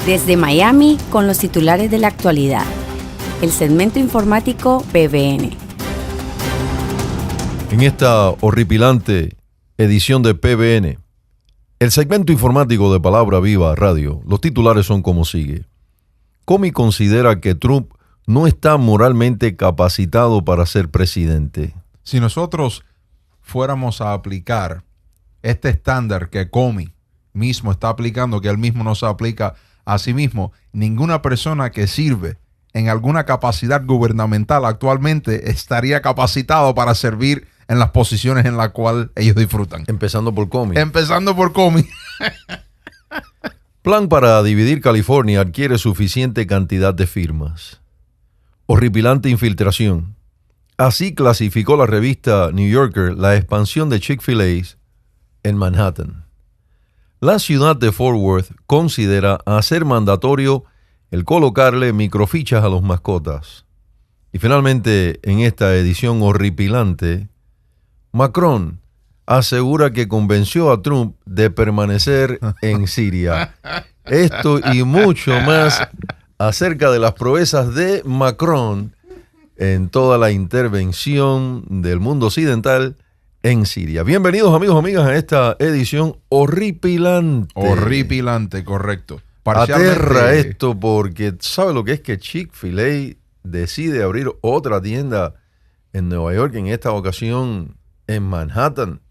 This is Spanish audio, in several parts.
Desde Miami con los titulares de la actualidad. El segmento informático PBN. En esta horripilante edición de PBN, el segmento informático de Palabra Viva Radio, los titulares son como sigue. Comey considera que Trump no está moralmente capacitado para ser presidente. Si nosotros fuéramos a aplicar este estándar que Comey mismo está aplicando, que él mismo no se aplica a sí mismo, ninguna persona que sirve en alguna capacidad gubernamental actualmente estaría capacitado para servir en las posiciones en las cuales ellos disfrutan. Empezando por Comey. Empezando por Comey. Plan para dividir California adquiere suficiente cantidad de firmas. Horripilante infiltración. Así clasificó la revista New Yorker la expansión de Chick-fil-A en Manhattan. La ciudad de Fort Worth considera hacer mandatorio el colocarle microfichas a los mascotas. Y finalmente, en esta edición horripilante, Macron asegura que convenció a Trump de permanecer en Siria. Esto y mucho más acerca de las proezas de Macron en toda la intervención del mundo occidental en Siria. Bienvenidos, amigos y amigas, a esta edición horripilante. Horripilante, correcto. Aterra esto porque ¿sabe lo que es que Chick-fil-A decide abrir otra tienda en Nueva York, en esta ocasión en Manhattan?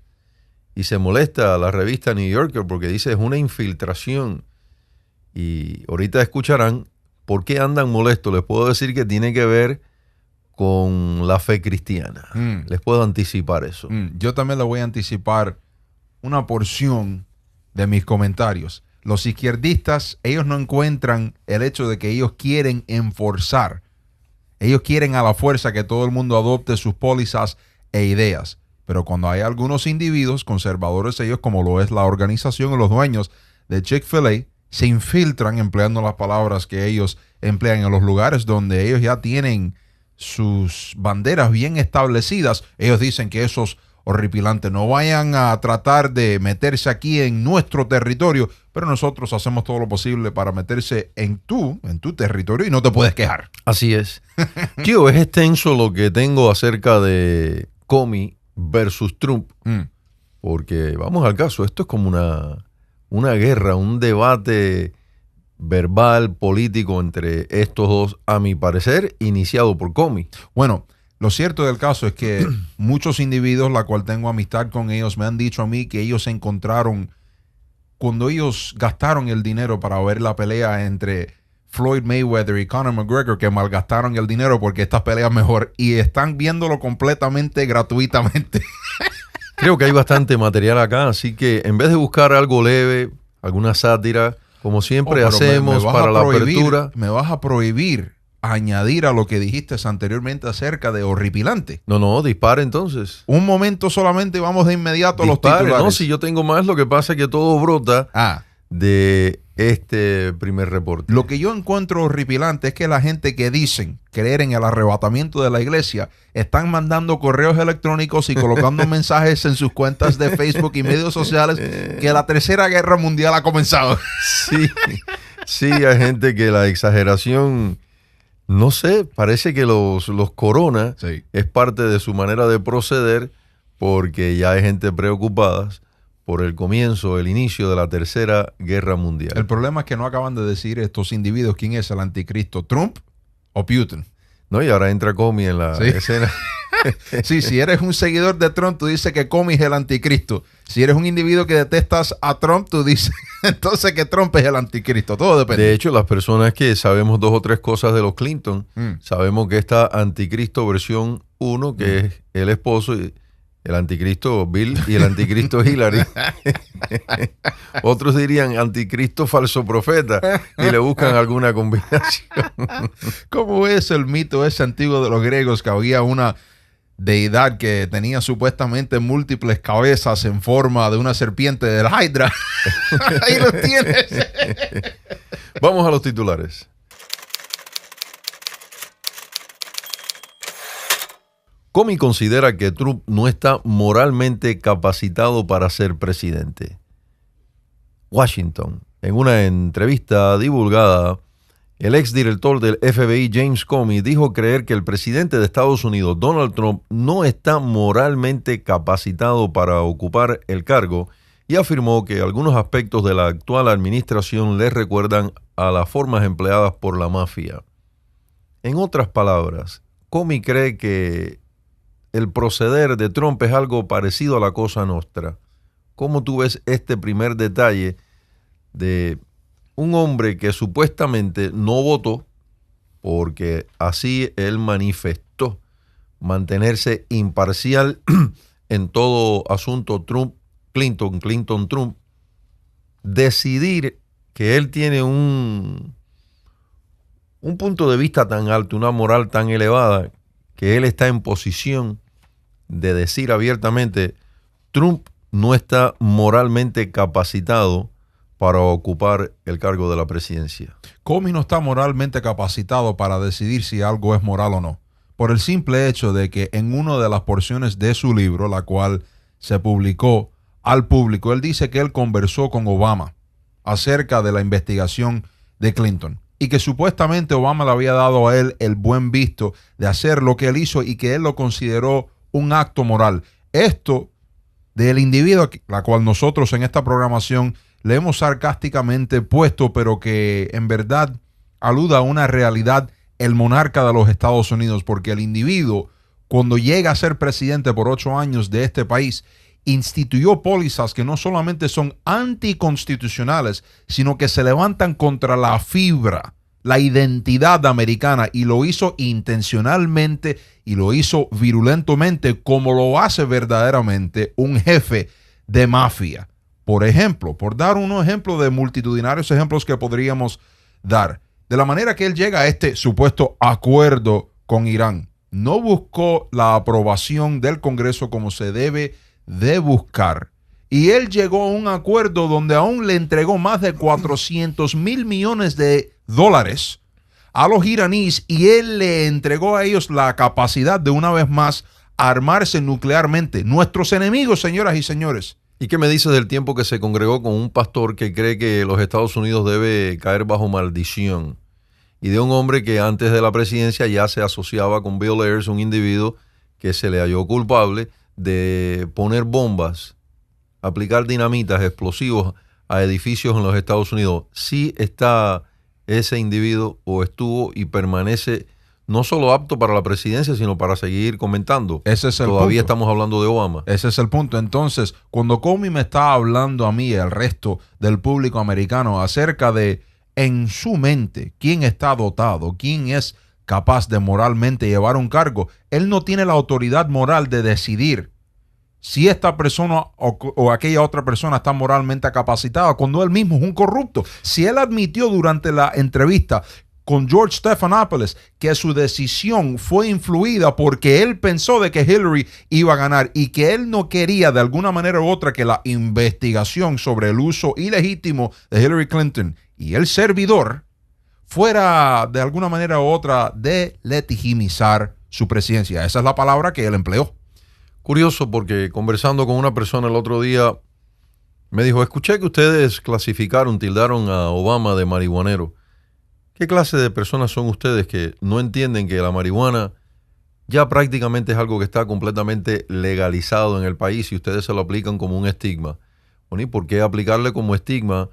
Y se molesta a la revista New Yorker porque dice es una infiltración. Y ahorita escucharán por qué andan molestos. Les puedo decir que tiene que ver con la fe cristiana. Les puedo anticipar eso. Yo también le voy a anticipar una porción de mis comentarios. Los izquierdistas, ellos no encuentran el hecho de que ellos quieren enforzar. Ellos quieren a la fuerza que todo el mundo adopte sus pólizas e ideas. Pero cuando hay algunos individuos conservadores, ellos como lo es la organización o los dueños de Chick-fil-A, se infiltran empleando las palabras que ellos emplean en los lugares donde ellos ya tienen sus banderas bien establecidas. Ellos dicen que esos horripilantes no vayan a tratar de meterse aquí en nuestro territorio, pero nosotros hacemos todo lo posible para meterse en tu territorio y no te puedes quejar. Así es. Tío, es extenso lo que tengo acerca de Comey versus Trump, porque vamos al caso, esto es como una guerra, un debate verbal, político entre estos dos, a mi parecer, iniciado por Comey. Bueno, lo cierto del caso es que muchos individuos, la cual tengo amistad con ellos, me han dicho a mí que ellos se encontraron, cuando ellos gastaron el dinero para ver la pelea entre Floyd Mayweather y Conor McGregor, que malgastaron el dinero porque esta pelea es mejor y están viéndolo completamente gratuitamente. Creo que hay bastante material acá, así que en vez de buscar algo leve, alguna sátira, como siempre hacemos para la apertura. Me vas a prohibir añadir a lo que dijiste anteriormente acerca de horripilante. No, dispara entonces. Un momento solamente, vamos de inmediato a los titulares. No, si yo tengo más, lo que pasa es que todo brota de este primer reporte. Lo que yo encuentro horripilante es que la gente que dicen creer en el arrebatamiento de la iglesia están mandando correos electrónicos y colocando mensajes en sus cuentas de Facebook y medios sociales que la Tercera Guerra Mundial ha comenzado. Sí, hay gente que la exageración, no sé, parece que los corona es parte de su manera de proceder porque ya hay gente preocupada por el comienzo, el inicio de la Tercera Guerra Mundial. El problema es que no acaban de decir estos individuos quién es el anticristo, Trump o Putin. No, y ahora entra Comey en la escena. Sí, si eres un seguidor de Trump, tú dices que Comey es el anticristo. Si eres un individuo que detestas a Trump, tú dices entonces que Trump es el anticristo. Todo depende. De hecho, las personas que sabemos dos o tres cosas de los Clinton, sabemos que está anticristo versión 1, que es el esposo, el anticristo Bill y el anticristo Hillary. Otros dirían anticristo falso profeta y le buscan alguna combinación. ¿Cómo es el mito ese antiguo de los griegos que había una deidad que tenía supuestamente múltiples cabezas en forma de una serpiente del Hydra? Ahí lo tienes. Vamos a los titulares. Comey considera que Trump no está moralmente capacitado para ser presidente. Washington. En una entrevista divulgada, el exdirector del FBI, James Comey, dijo creer que el presidente de Estados Unidos, Donald Trump, no está moralmente capacitado para ocupar el cargo y afirmó que algunos aspectos de la actual administración le recuerdan a las formas empleadas por la mafia. En otras palabras, Comey cree que el proceder de Trump es algo parecido a la Cosa Nostra. ¿Cómo tú ves este primer detalle de un hombre que supuestamente no votó, porque así él manifestó mantenerse imparcial en todo asunto Trump-Clinton, Clinton-Trump, decidir que él tiene un punto de vista tan alto, una moral tan elevada, que él está en posición de decir abiertamente: Trump no está moralmente capacitado para ocupar el cargo de la presidencia? Comey no está moralmente capacitado para decidir si algo es moral o no, por el simple hecho de que en una de las porciones de su libro, la cual se publicó al público, él dice que él conversó con Obama acerca de la investigación de Clinton y que supuestamente Obama le había dado a él el buen visto de hacer lo que él hizo y que él lo consideró un acto moral. Esto del individuo, la cual nosotros en esta programación le hemos sarcásticamente puesto, pero que en verdad aluda a una realidad, el monarca de los Estados Unidos, porque el individuo, cuando llega a ser presidente por 8 años de este país, instituyó pólizas que no solamente son anticonstitucionales, sino que se levantan contra la fibra, la identidad americana, y lo hizo intencionalmente y lo hizo virulentamente, como lo hace verdaderamente un jefe de mafia. Por ejemplo, por dar unos ejemplos de multitudinarios ejemplos que podríamos dar, de la manera que él llega a este supuesto acuerdo con Irán, no buscó la aprobación del Congreso como se debe de buscar. Y él llegó a un acuerdo donde aún le entregó más de 400 mil millones de dólares a los iraníes, y él le entregó a ellos la capacidad de una vez más armarse nuclearmente. Nuestros enemigos, señoras y señores. ¿Y qué me dices del tiempo que se congregó con un pastor que cree que los Estados Unidos debe caer bajo maldición? Y de un hombre que antes de la presidencia ya se asociaba con Bill Ayers, un individuo que se le halló culpable de poner bombas, aplicar dinamitas, explosivos a edificios en los Estados Unidos. Sí está ese individuo, o estuvo y permanece, no solo apto para la presidencia, sino para seguir comentando. Ese es el Todavía punto. estamos hablando de Obama. Ese es el punto. Entonces, cuando Comey me está hablando a mí y al resto del público americano acerca de, en su mente, quién está dotado, quién es capaz de moralmente llevar un cargo, él no tiene la autoridad moral de decidir si esta persona o aquella otra persona está moralmente capacitada, cuando él mismo es un corrupto. Si él admitió durante la entrevista con George Stephanopoulos que su decisión fue influida porque él pensó de que Hillary iba a ganar y que él no quería de alguna manera u otra que la investigación sobre el uso ilegítimo de Hillary Clinton y el servidor fuera de alguna manera u otra de legitimizar su presidencia. Esa es la palabra que él empleó. Curioso, porque conversando con una persona el otro día, me dijo: escuché que ustedes tildaron a Obama de marihuanero. ¿Qué clase de personas son ustedes que no entienden que la marihuana ya prácticamente es algo que está completamente legalizado en el país y ustedes se lo aplican como un estigma? Bueno, ¿y por qué aplicarle como estigma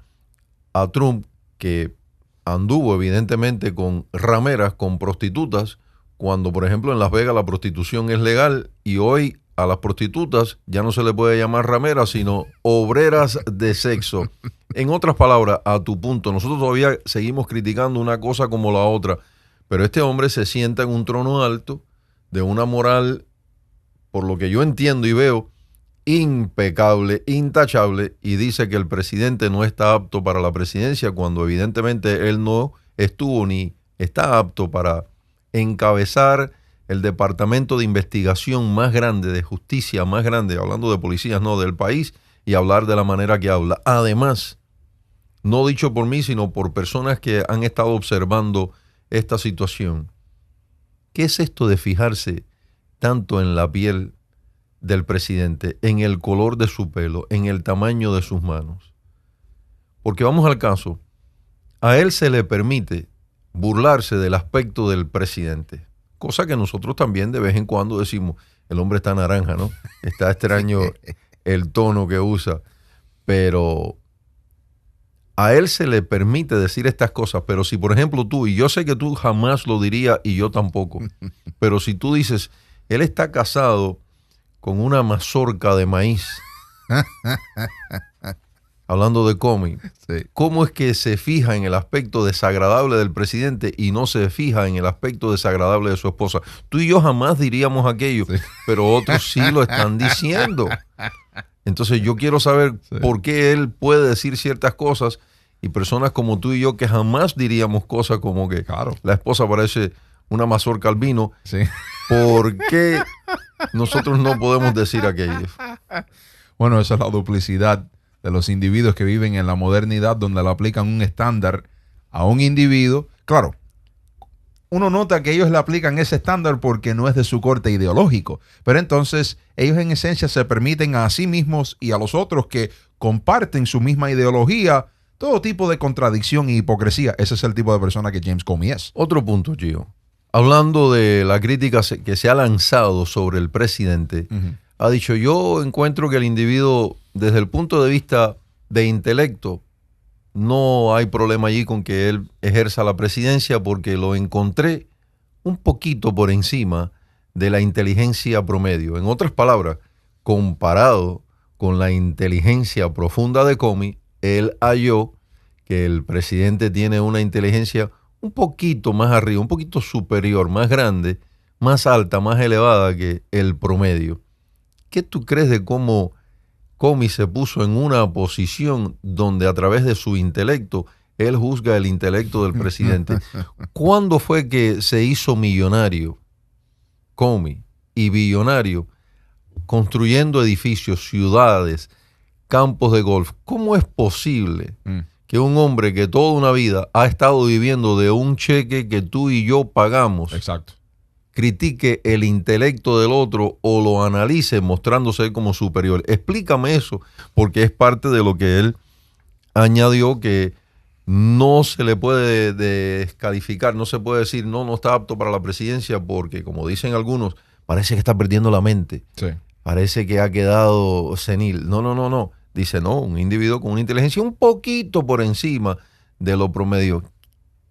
a Trump, que anduvo evidentemente con rameras, con prostitutas, cuando por ejemplo en Las Vegas la prostitución es legal y hoy a las prostitutas ya no se le puede llamar rameras, sino obreras de sexo? En otras palabras, a tu punto, nosotros todavía seguimos criticando una cosa como la otra, pero este hombre se sienta en un trono alto de una moral, por lo que yo entiendo y veo, impecable, intachable, y dice que el presidente no está apto para la presidencia, cuando evidentemente él no estuvo ni está apto para encabezar el departamento de investigación más grande, de justicia más grande, hablando de policías, no, del país, y hablar de la manera que habla. Además, no dicho por mí, sino por personas que han estado observando esta situación. ¿Qué es esto de fijarse tanto en la piel del presidente, en el color de su pelo, en el tamaño de sus manos? Porque vamos al caso, a él se le permite burlarse del aspecto del presidente, cosa que nosotros también de vez en cuando decimos, el hombre está naranja, ¿no? Está extraño el tono que usa, pero a él se le permite decir estas cosas, pero si por ejemplo tú, y yo sé que tú jamás lo dirías y yo tampoco, pero si tú dices, él está casado con una mazorca de maíz, hablando de Comey, Sí. ¿cómo es que se fija en el aspecto desagradable del presidente y no se fija en el aspecto desagradable de su esposa? Tú y yo jamás diríamos aquello, Sí. pero otros sí lo están diciendo. Entonces yo quiero saber por qué él puede decir ciertas cosas y personas como tú y yo que jamás diríamos cosas como que Claro. la esposa parece una mazorca al vino. Sí. ¿Por qué nosotros no podemos decir aquello? Bueno, esa es la duplicidad de los individuos que viven en la modernidad, donde le aplican un estándar a un individuo. Claro, uno nota que ellos le aplican ese estándar porque no es de su corte ideológico, pero entonces ellos en esencia se permiten a sí mismos y a los otros que comparten su misma ideología todo tipo de contradicción y hipocresía. Ese es el tipo de persona que James Comey es. Otro punto, Gio. Hablando de la crítica que se ha lanzado sobre el presidente, ha dicho, yo encuentro que el individuo, desde el punto de vista de intelecto, no hay problema allí con que él ejerza la presidencia porque lo encontré un poquito por encima de la inteligencia promedio. En otras palabras, comparado con la inteligencia profunda de Comey, él halló que el presidente tiene una inteligencia un poquito más arriba, un poquito superior, más grande, más alta, más elevada que el promedio. ¿Qué tú crees de cómo Comey se puso en una posición donde a través de su intelecto él juzga el intelecto del presidente? ¿Cuándo fue que se hizo millonario Comey y billonario construyendo edificios, ciudades, campos de golf? ¿Cómo es posible que un hombre que toda una vida ha estado viviendo de un cheque que tú y yo pagamos, Exacto, critique el intelecto del otro o lo analice mostrándose como superior? Explícame eso, porque es parte de lo que él añadió, que no se le puede descalificar, no se puede decir no está apto para la presidencia porque, como dicen algunos, parece que está perdiendo la mente, sí. parece que ha quedado senil. No. Dice, no, un individuo con una inteligencia un poquito por encima de lo promedio.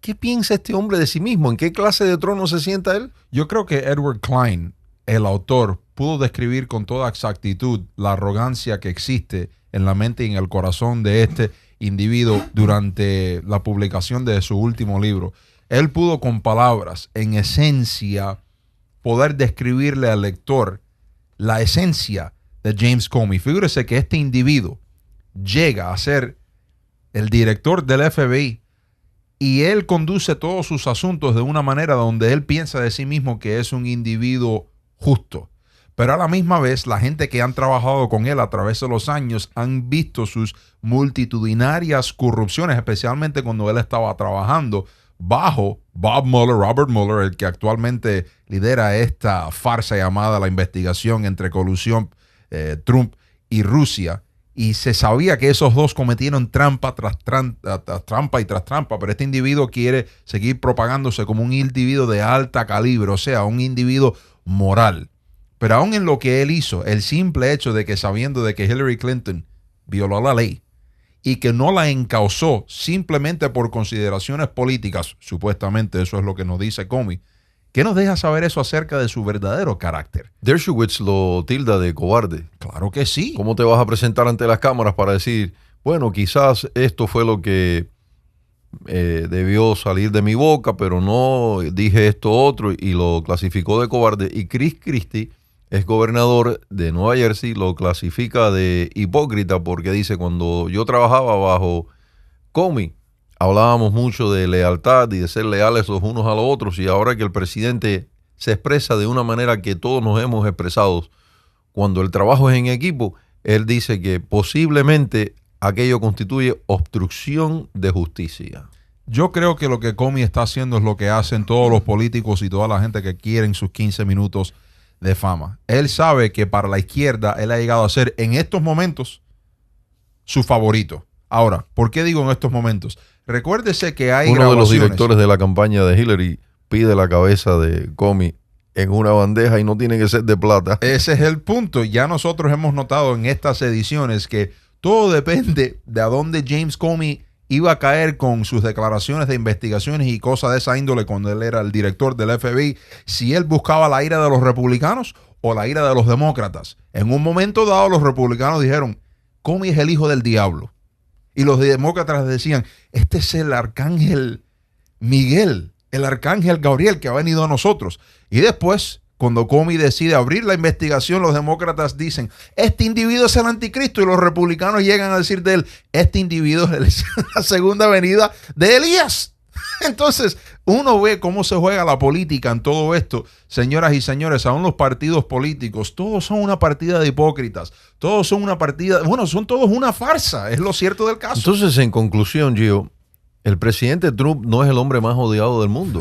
¿Qué piensa este hombre de sí mismo? ¿En qué clase de trono se sienta él? Yo creo que Edward Klein, el autor, pudo describir con toda exactitud la arrogancia que existe en la mente y en el corazón de este individuo durante la publicación de su último libro. Él pudo con palabras, en esencia, poder describirle al lector la esencia de James Comey. Figúrese que este individuo llega a ser el director del FBI y él conduce todos sus asuntos de una manera donde él piensa de sí mismo que es un individuo justo. Pero a la misma vez, la gente que han trabajado con él a través de los años han visto sus multitudinarias corrupciones, especialmente cuando él estaba trabajando bajo Bob Mueller, Robert Mueller, el que actualmente lidera esta farsa llamada la investigación entre colusión Trump y Rusia. Y se sabía que esos dos cometieron trampa tras trampa, pero este individuo quiere seguir propagándose como un individuo de alta calibre, o sea, un individuo moral. Pero aún en lo que él hizo, el simple hecho de que sabiendo de que Hillary Clinton violó la ley y que no la encausó simplemente por consideraciones políticas, supuestamente eso es lo que nos dice Comey, ¿qué nos deja saber eso acerca de su verdadero carácter? Dershowitz lo tilda de cobarde. Claro que sí. ¿Cómo te vas a presentar ante las cámaras para decir, bueno, quizás esto fue lo que debió salir de mi boca, pero no dije esto otro, y lo clasificó de cobarde? Y Chris Christie es gobernador de Nueva Jersey, lo clasifica de hipócrita porque dice, cuando yo trabajaba bajo Comey, hablábamos mucho de lealtad y de ser leales los unos a los otros, y ahora que el presidente se expresa de una manera que todos nos hemos expresado cuando el trabajo es en equipo, él dice que posiblemente aquello constituye obstrucción de justicia. Yo creo que lo que Comey está haciendo es lo que hacen todos los políticos y toda la gente que quieren sus 15 minutos de fama. Él sabe que para la izquierda él ha llegado a ser en estos momentos su favorito. Ahora, ¿por qué digo en estos momentos? Recuérdese que hay uno de los grabaciones. directores de la campaña de Hillary pide la cabeza de Comey en una bandeja y no tiene que ser de plata. Ese es el punto. Ya nosotros hemos notado en estas ediciones que todo depende de a dónde James Comey iba a caer con sus declaraciones de investigaciones y cosas de esa índole cuando él era el director del FBI, si él buscaba la ira de los republicanos o la ira de los demócratas. En un momento dado los republicanos dijeron, Comey es el hijo del diablo. Y los demócratas decían, este es el arcángel Miguel, el arcángel Gabriel que ha venido a nosotros. Y después, cuando Comey decide abrir la investigación, los demócratas dicen, este individuo es el anticristo, y los republicanos llegan a decir de él, este individuo es la segunda venida de Elías. Entonces, uno ve cómo se juega la política en todo esto. Señoras y señores, aún los partidos políticos, todos son una partida de hipócritas. Todos son una partida, bueno, son todos una farsa, es lo cierto del caso. Entonces, en conclusión, Gio, el presidente Trump no es el hombre más odiado del mundo.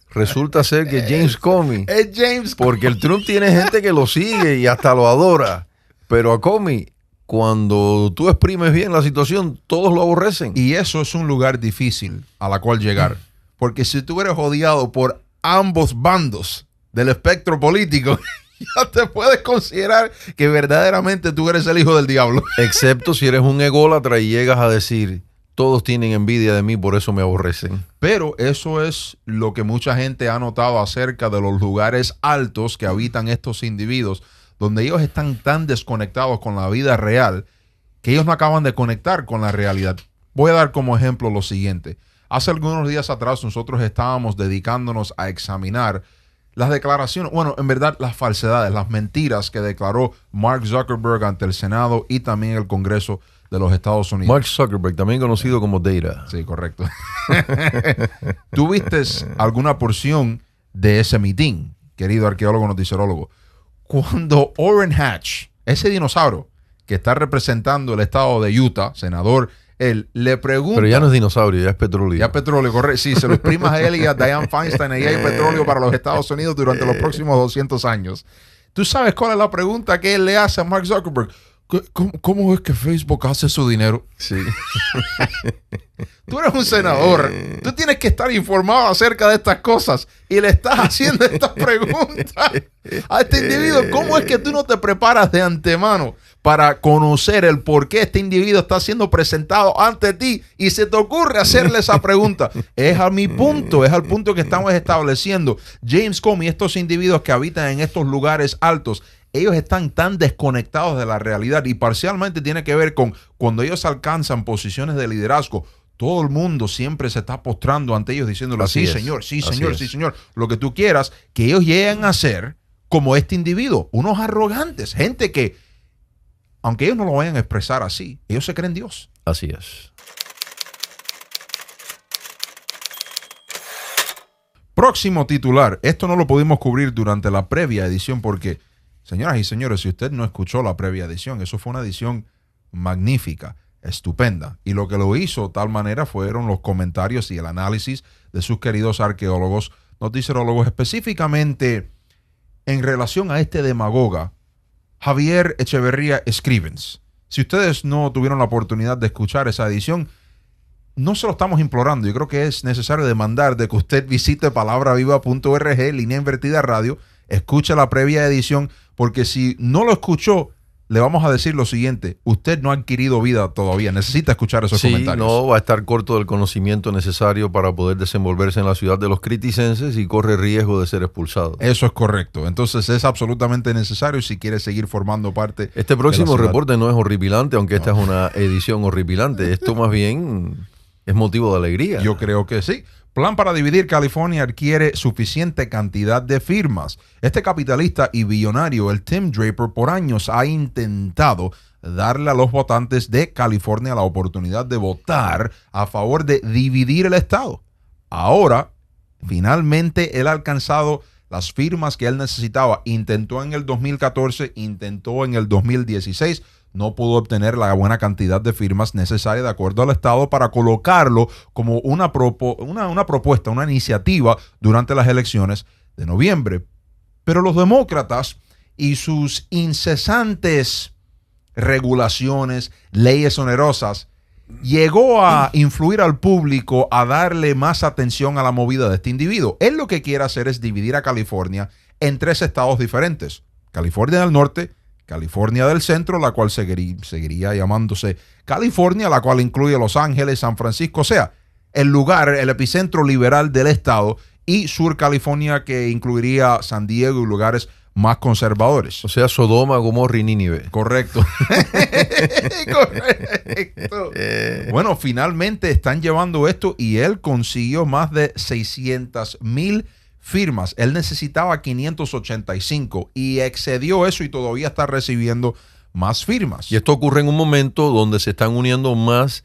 Resulta ser que James Comey. Es James Porque el Trump tiene gente que lo sigue y hasta lo adora. Pero a Comey, cuando tú exprimes bien la situación, todos lo aborrecen. Y eso es un lugar difícil a la cual llegar. Porque si tú eres odiado por ambos bandos del espectro político, ya te puedes considerar que verdaderamente tú eres el hijo del diablo. Excepto si eres un ególatra y llegas a decir, todos tienen envidia de mí, por eso me aborrecen. Pero eso es lo que mucha gente ha notado acerca de los lugares altos que habitan estos individuos, donde ellos están tan desconectados con la vida real que ellos no acaban de conectar con la realidad. Voy a dar como ejemplo lo siguiente. Hace algunos días atrás nosotros estábamos dedicándonos a examinar las declaraciones, bueno, en verdad las falsedades, las mentiras que declaró Mark Zuckerberg ante el Senado y también el Congreso de los Estados Unidos. Mark Zuckerberg, también conocido como Data. Sí, correcto. ¿Tú viste alguna porción de ese mitin, querido arqueólogo noticierólogo? Cuando Orrin Hatch, ese dinosaurio que está representando el estado de Utah, senador, él le pregunta... Pero ya no es dinosaurio, ya es petróleo. Ya petróleo, correcto. Sí, se lo exprimas a él y a Dianne Feinstein. Ahí hay petróleo para los Estados Unidos durante los próximos 200 años. ¿Tú sabes cuál es la pregunta que él le hace a Mark Zuckerberg? ¿Cómo es que Facebook hace su dinero? Sí. Tú eres un senador. Tú tienes que estar informado acerca de estas cosas. Y le estás haciendo estas preguntas a este individuo. ¿Cómo es que tú no te preparas de antemano para conocer el por qué este individuo está siendo presentado ante ti? Y se te ocurre hacerle esa pregunta. Es a mi punto. Es al punto que estamos estableciendo. James Comey, estos individuos que habitan en estos lugares altos, ellos están tan desconectados de la realidad y parcialmente tiene que ver con cuando ellos alcanzan posiciones de liderazgo. Todo el mundo siempre se está postrando ante ellos diciéndole, sí, señor, sí, señor, sí, señor, lo que tú quieras, que ellos lleguen a ser como este individuo, unos arrogantes, gente que, aunque ellos no lo vayan a expresar así, ellos se creen Dios. Así es. Próximo titular. Esto no lo pudimos cubrir durante la previa edición porque, señoras y señores, si usted no escuchó la previa edición, eso fue una edición magnífica, estupenda. Y lo que lo hizo de tal manera fueron los comentarios y el análisis de sus queridos arqueólogos, noticierólogos, específicamente en relación a este demagoga, Javier Echeverría Scrivens. Si ustedes no tuvieron la oportunidad de escuchar esa edición, no se lo estamos implorando. Yo creo que es necesario demandar de que usted visite palabraviva.org, línea invertida radio, escuche la previa edición, porque si no lo escuchó, le vamos a decir lo siguiente: usted no ha adquirido vida todavía, necesita escuchar esos comentarios. No va a estar corto del conocimiento necesario para poder desenvolverse en la ciudad de los criticenses y corre riesgo de ser expulsado. Eso es correcto. Entonces es absolutamente necesario si quiere seguir formando parte. Este próximo reporte no es horripilante, aunque esta es una edición horripilante. Esto más bien es motivo de alegría. Yo creo que sí. Plan para dividir California adquiere suficiente cantidad de firmas. Este capitalista y billonario, el Tim Draper, por años ha intentado darle a los votantes de California la oportunidad de votar a favor de dividir el estado. Ahora, finalmente, él ha alcanzado las firmas que él necesitaba. Intentó en el 2014, intentó en el 2016. No pudo obtener la buena cantidad de firmas necesarias de acuerdo al Estado para colocarlo como una propuesta, una iniciativa durante las elecciones de noviembre. Pero los demócratas y sus incesantes regulaciones, leyes onerosas, llegó a influir al público a darle más atención a la movida de este individuo. Él lo que quiere hacer es dividir a California en 3 estados diferentes. California del Norte, California del Centro, la cual seguiría llamándose California, la cual incluye Los Ángeles, San Francisco, o sea, el lugar, el epicentro liberal del estado, y Sur California, que incluiría San Diego y lugares más conservadores. O sea, Sodoma, Gomorra y Nínive. Correcto. Correcto. Bueno, finalmente están llevando esto y él consiguió más de 600,000 firmas. Él necesitaba 585 y excedió eso y todavía está recibiendo más firmas. Y esto ocurre en un momento donde se están uniendo más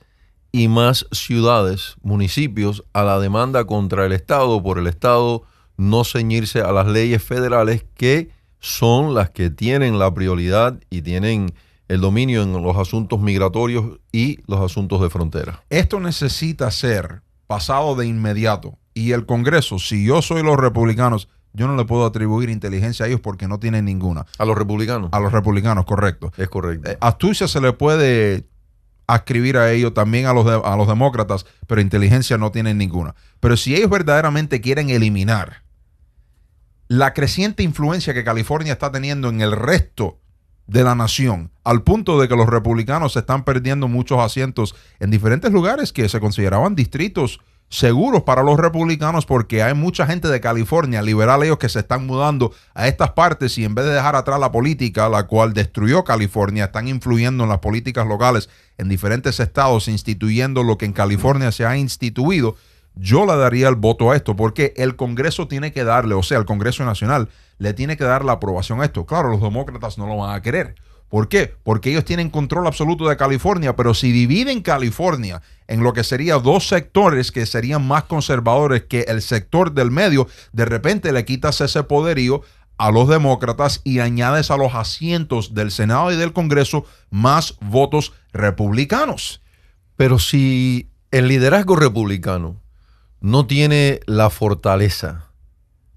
y más ciudades, municipios, a la demanda contra el Estado por el Estado no ceñirse a las leyes federales que son las que tienen la prioridad y tienen el dominio en los asuntos migratorios y los asuntos de frontera. Esto necesita ser pasado de inmediato. Y el Congreso, si yo soy los republicanos, yo no le puedo atribuir inteligencia a ellos porque no tienen ninguna. ¿A los republicanos? A los republicanos, correcto. Es correcto. Astucia se le puede adscribir a ellos, también a los demócratas, pero inteligencia no tienen ninguna. Pero si ellos verdaderamente quieren eliminar la creciente influencia que California está teniendo en el resto de la nación, al punto de que los republicanos están perdiendo muchos asientos en diferentes lugares que se consideraban distritos seguros para los republicanos, porque hay mucha gente de California, liberal ellos, que se están mudando a estas partes y en vez de dejar atrás la política, la cual destruyó California, están influyendo en las políticas locales en diferentes estados, instituyendo lo que en California se ha instituido. Yo le daría el voto a esto porque el Congreso tiene que darle, o sea, el Congreso Nacional le tiene que dar la aprobación a esto. Claro, los demócratas no lo van a querer. ¿Por qué? Porque ellos tienen control absoluto de California, pero si dividen California en lo que sería 2 sectores que serían más conservadores que el sector del medio, de repente le quitas ese poderío a los demócratas y añades a los asientos del Senado y del Congreso más votos republicanos. Pero si el liderazgo republicano no tiene la fortaleza,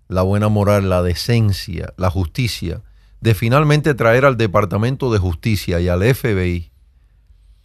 la buena moral, la decencia, la justicia, de finalmente traer al Departamento de Justicia y al FBI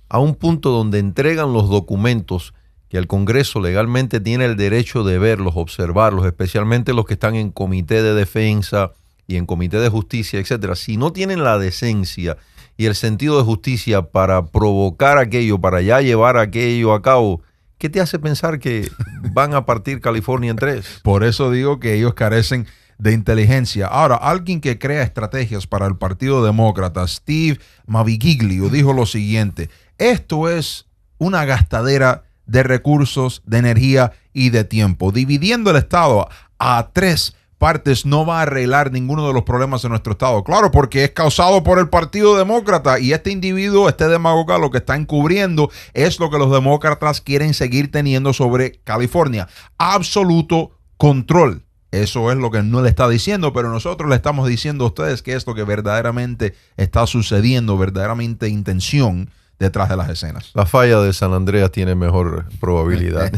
a un punto donde entregan los documentos que el Congreso legalmente tiene el derecho de verlos, observarlos, especialmente los que están en comité de defensa y en comité de justicia, etcétera. Si no tienen la decencia y el sentido de justicia para provocar aquello, para ya llevar aquello a cabo, ¿qué te hace pensar que van a partir California en 3? Por eso digo que ellos carecen de inteligencia. Ahora, alguien que crea estrategias para el Partido Demócrata, Steve Mavigiglio, dijo lo siguiente: esto es una gastadera de recursos, de energía y de tiempo. Dividiendo el Estado a 3 partes no va a arreglar ninguno de los problemas de nuestro Estado. Claro, porque es causado por el Partido Demócrata y este individuo, este demagoga, lo que está encubriendo es lo que los demócratas quieren seguir teniendo sobre California. Absoluto control. Eso es lo que no le está diciendo, pero nosotros le estamos diciendo a ustedes que es lo que verdaderamente está sucediendo, verdaderamente intención detrás de las escenas. La falla de San Andreas tiene mejor probabilidad.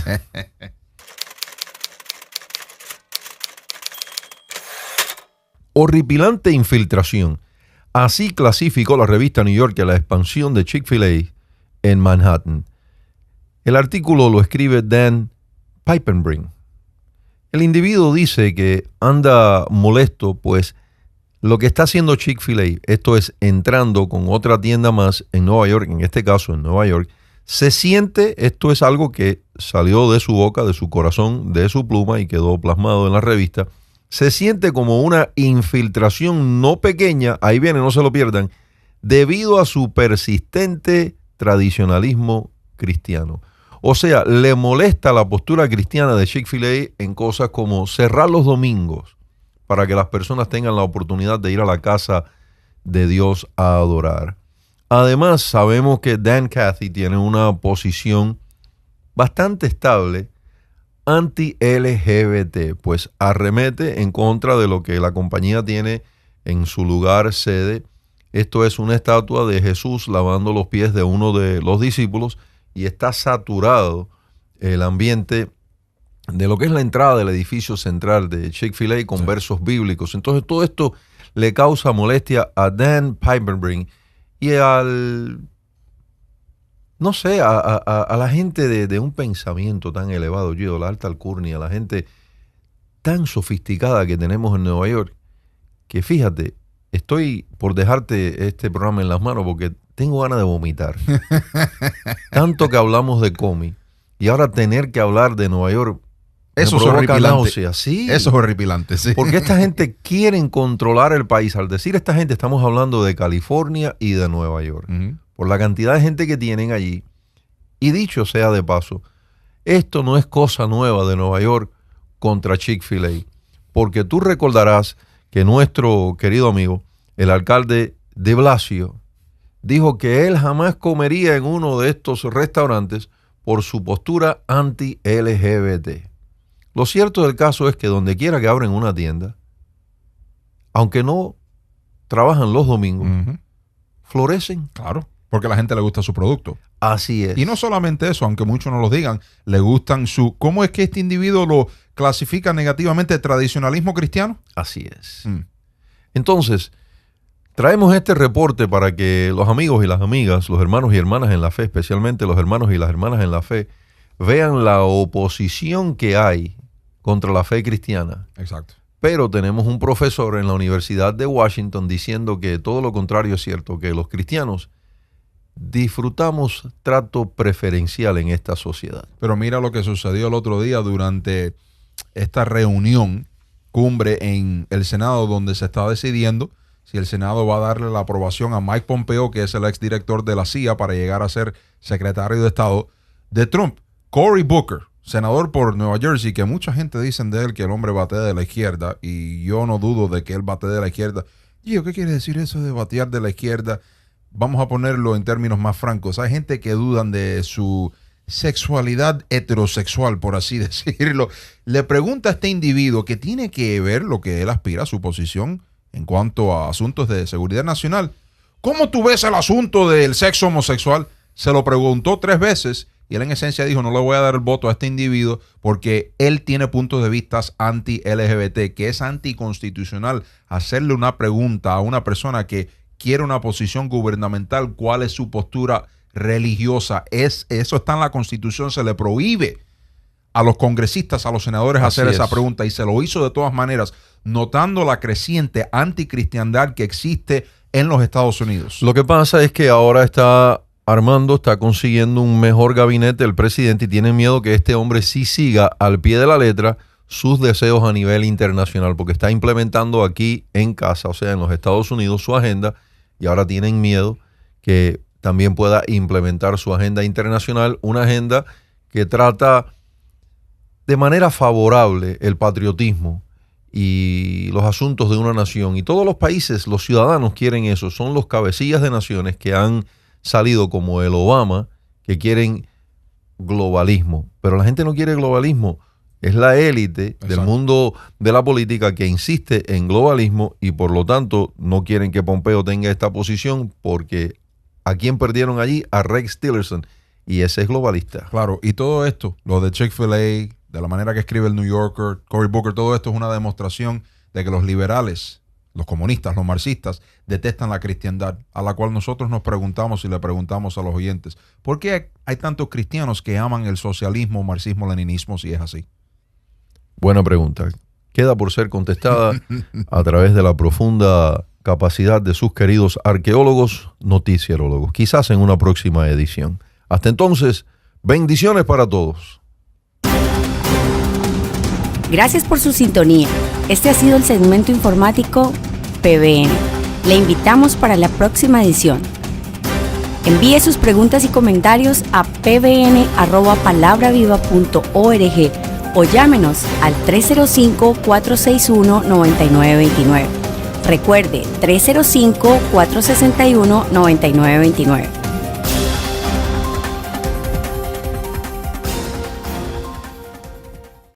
Horripilante infiltración. Así clasificó la revista New Yorker la expansión de Chick-fil-A en Manhattan. El artículo lo escribe Dan Piepenbrink. El individuo dice que anda molesto, pues lo que está haciendo Chick-fil-A, esto es entrando con otra tienda más en Nueva York, en este caso en Nueva York, se siente, esto es algo que salió de su boca, de su corazón, de su pluma y quedó plasmado en la revista, se siente como una infiltración no pequeña, ahí viene, no se lo pierdan, debido a su persistente tradicionalismo cristiano. O sea, le molesta la postura cristiana de Chick-fil-A en cosas como cerrar los domingos para que las personas tengan la oportunidad de ir a la casa de Dios a adorar. Además, sabemos que Dan Cathy tiene una posición bastante estable anti-LGBT, pues arremete en contra de lo que la compañía tiene en su lugar sede. Esto es una estatua de Jesús lavando los pies de uno de los discípulos y está saturado el ambiente de lo que es la entrada del edificio central de Chick-fil-A con versos bíblicos. Entonces todo esto le causa molestia a Dan Piepenbrink y al no sé, a la gente de un pensamiento tan elevado, yo, la alta alcurnia, la gente tan sofisticada que tenemos en Nueva York, que fíjate, estoy por dejarte este programa en las manos porque tengo ganas de vomitar. Tanto que hablamos de cómic y ahora tener que hablar de Nueva York. Eso es horripilante. Náusea. Sí. Eso es horripilante, sí. Porque esta gente quiere controlar el país. Al decir esta gente, estamos hablando de California y de Nueva York. Por la cantidad de gente que tienen allí. Y dicho sea de paso, esto no es cosa nueva de Nueva York contra Chick-fil-A. Porque tú recordarás que nuestro querido amigo, el alcalde de Blasio, dijo que él jamás comería en uno de estos restaurantes por su postura anti-LGBT. Lo cierto del caso es que donde quiera que abren una tienda, aunque no trabajan los domingos, florecen. Claro, porque a la gente le gusta su producto. Así es. Y no solamente eso, aunque muchos no lo digan, le gustan su... ¿Cómo es que este individuo lo clasifica negativamente? ¿Tradicionalismo cristiano? Así es. Entonces, traemos este reporte para que los amigos y las amigas, los hermanos y hermanas en la fe, especialmente los hermanos y las hermanas en la fe, vean la oposición que hay contra la fe cristiana. Exacto. Pero tenemos un profesor en la Universidad de Washington diciendo que todo lo contrario es cierto, que los cristianos disfrutamos trato preferencial en esta sociedad. Pero mira lo que sucedió el otro día durante esta reunión, cumbre en el Senado, donde se está decidiendo si el Senado va a darle la aprobación a Mike Pompeo, que es el exdirector de la CIA, para llegar a ser secretario de Estado de Trump. Cory Booker, senador por Nueva Jersey, que mucha gente dicen de él que el hombre batea de la izquierda, y yo no dudo de que él bate de la izquierda. Gio, ¿qué quiere decir eso de batear de la izquierda? Vamos a ponerlo en términos más francos. Hay gente que dudan de su sexualidad heterosexual, por así decirlo. Le pregunta a este individuo que tiene que ver lo que él aspira a su posición en cuanto a asuntos de seguridad nacional. ¿Cómo tú ves el asunto del sexo homosexual? Se lo preguntó 3 veces y él en esencia dijo, no le voy a dar el voto a este individuo porque él tiene puntos de vista anti-LGBT, que es anticonstitucional hacerle una pregunta a una persona que quiere una posición gubernamental, cuál es su postura religiosa. Eso está en la Constitución, se le prohíbe a los congresistas, a los senadores hacer esa pregunta, y se lo hizo de todas maneras, notando la creciente anticristiandad que existe en los Estados Unidos. Lo que pasa es que ahora está consiguiendo un mejor gabinete el presidente y tiene miedo que este hombre sí siga al pie de la letra sus deseos a nivel internacional, porque está implementando aquí en casa, o sea, en los Estados Unidos, su agenda, y ahora tienen miedo que también pueda implementar su agenda internacional, una agenda que trata de manera favorable el patriotismo y los asuntos de una nación. Y todos los países, los ciudadanos quieren eso, son los cabecillas de naciones que han salido como el Obama, que quieren globalismo, pero la gente no quiere globalismo. Es la élite del mundo de la política que insiste en globalismo y por lo tanto no quieren que Pompeo tenga esta posición porque ¿a quién perdieron allí? A Rex Tillerson, y ese es globalista. Claro, y todo esto, lo de Chick-fil-A, de la manera que escribe el New Yorker, Cory Booker, todo esto es una demostración de que los liberales, los comunistas, los marxistas, detestan la cristiandad, a la cual nosotros nos preguntamos y le preguntamos a los oyentes, ¿por qué hay tantos cristianos que aman el socialismo, marxismo, leninismo si es así? Buena pregunta. Queda por ser contestada a través de la profunda capacidad de sus queridos arqueólogos, noticierólogos, quizás en una próxima edición. Hasta entonces, bendiciones para todos. Gracias por su sintonía. Este ha sido el segmento informático PBN. Le invitamos para la próxima edición. Envíe sus preguntas y comentarios a pbn@palabraviva.org o llámenos al 305-461-9929. Recuerde, 305-461-9929.